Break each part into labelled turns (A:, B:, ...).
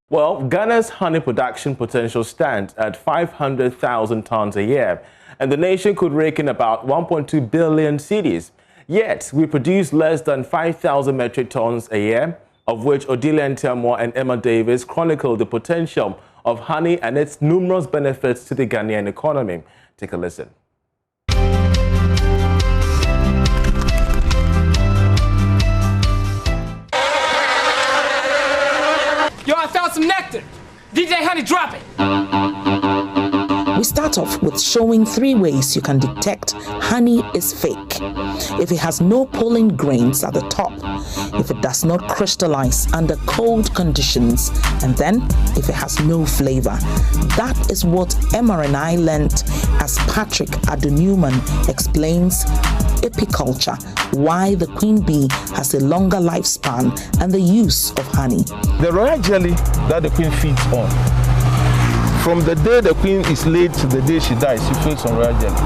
A: Well, Ghana's honey production potential stands at 500,000 tons a year, and the nation could rake in about 1.2 billion cedis. Yet, we produce less than 5,000 metric tons a year, of which Odelia Ntiamoa and Emma Davis chronicle the potential of honey and its numerous benefits to the Ghanaian economy. Take a listen.
B: Yo, I found some nectar. DJ Honey, drop it.
C: We start off with showing 3 ways you can detect honey is fake. If it has no pollen grains at the top, if it does not crystallize under cold conditions, and then if it has no flavor. That is what Emma and I learned as Patrick Ado-Newman explains Apiculture, why the queen bee has a longer lifespan and the use of honey.
D: The royal jelly that the queen feeds on, from the day the queen is laid to the day she dies, she feeds on royal jelly.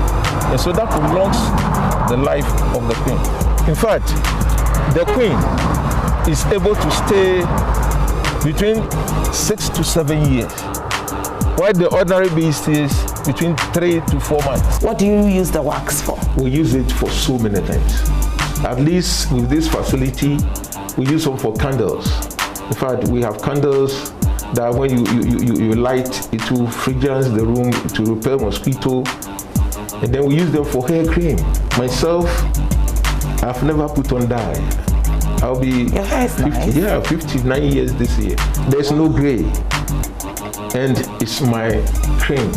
D: And so that prolongs the life of the queen. In fact, the queen is able to stay between 6 to 7 years, while the ordinary bee stays between 3 to 4 months.
C: What do you use the wax for?
D: We use it for so many things. At least with this facility, we use them for candles. In fact, we have candles that when you light, it will fragrance the room, to repel mosquito. And then we use them for hair cream. Myself, I've never put on dye. I'll be
C: Your hair is
D: 50,
C: nice.
D: Yeah, 59 years this year. There's no gray. And it's my cream.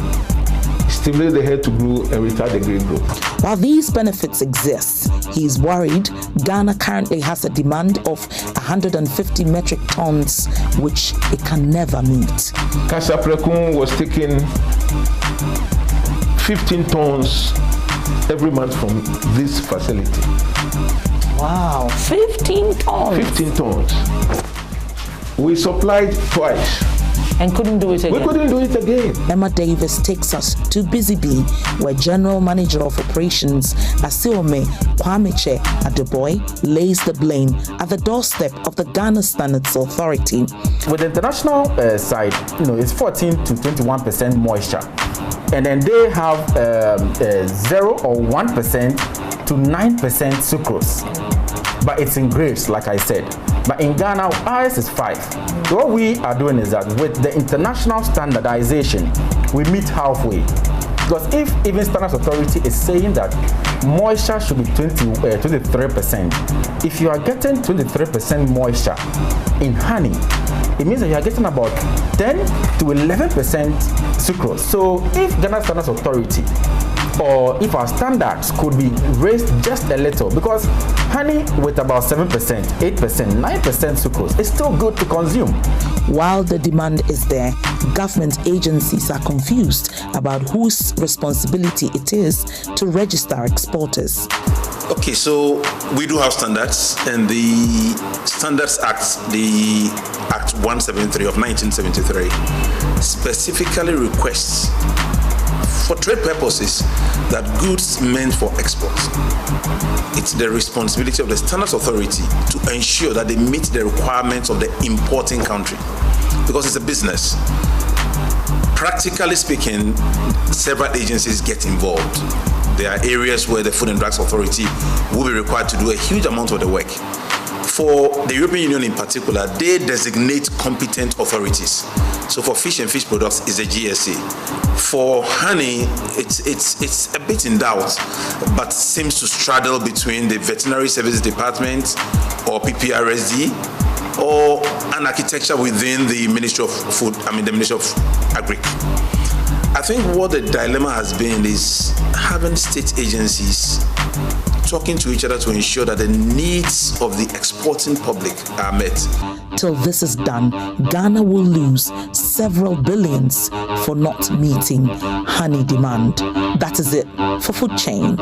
D: Stimulate the hair to grow and retard the gray growth.
C: While these benefits exist, he is worried Ghana currently has a demand of 150 metric tons, which it can never meet.
D: Kasaprekun was taking 15 tons every month from this facility.
C: Wow, 15 tons.
D: 15 tons. We supplied twice.
C: And couldn't do it again.
D: We couldn't do it again.
C: Emma Davis takes us to Busy Bee, where General Manager of Operations Asiome Kwameche Adeboy lays the blame at the doorstep of the Ghana Standards Authority.
E: With the international side, it's 14 to 21% moisture, and then they have 0 or 1% to 9% sucrose. But it's in grapes, like I said. But in Ghana, ours is 5. So what we are doing is that with the international standardization, we meet halfway. Because if even Standards Authority is saying that moisture should be 23%, if you are getting 23% moisture in honey, it means that you are getting about 10 to 11% sucrose. So if Ghana Standards Authority, or if our standards could be raised just a little, because honey with about 7%, 8%, 9% sucrose is still good to consume.
C: While the demand is there, government agencies are confused about whose responsibility it is to register exporters.
F: Okay, so we do have standards, and the Standards Act, the Act 173 of 1973, specifically requests for trade purposes that goods meant for export, it's the responsibility of the Standards Authority to ensure that they meet the requirements of the importing country, because it's a business. Practically speaking, several agencies get involved. There are areas where the Food and Drugs Authority will be required to do a huge amount of the work. For the European Union in particular, they designate competent authorities. So for fish and fish products, it's the GSA. For honey, it's a bit in doubt, but seems to straddle between the Veterinary Services Department or PPRSD, or an architecture within the Ministry of Food, the Ministry of Agric. I think what the dilemma has been is having state agencies talking to each other to ensure that the needs of the exporting public are met.
C: Till this is done, Ghana will lose several billions for not meeting honey demand. That is it for Food Chain.